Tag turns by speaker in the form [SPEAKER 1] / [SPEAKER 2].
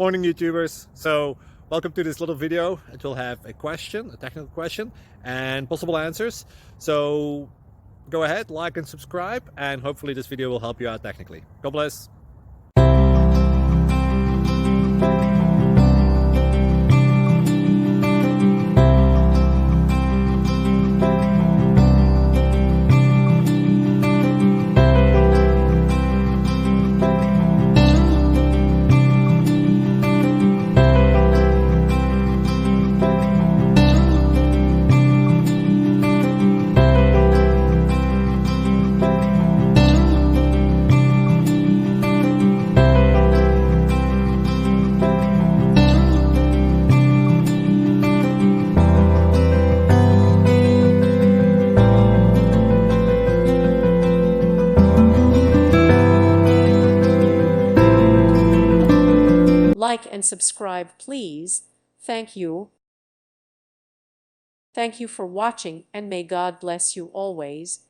[SPEAKER 1] Morning YouTubers. So welcome to this little video. It will have a question, a technical question, and possible answers. So go ahead, like and subscribe, and hopefully this video will help you out technically. God bless.
[SPEAKER 2] Like and subscribe, please. Thank you. Thank you for watching, and may God bless you always.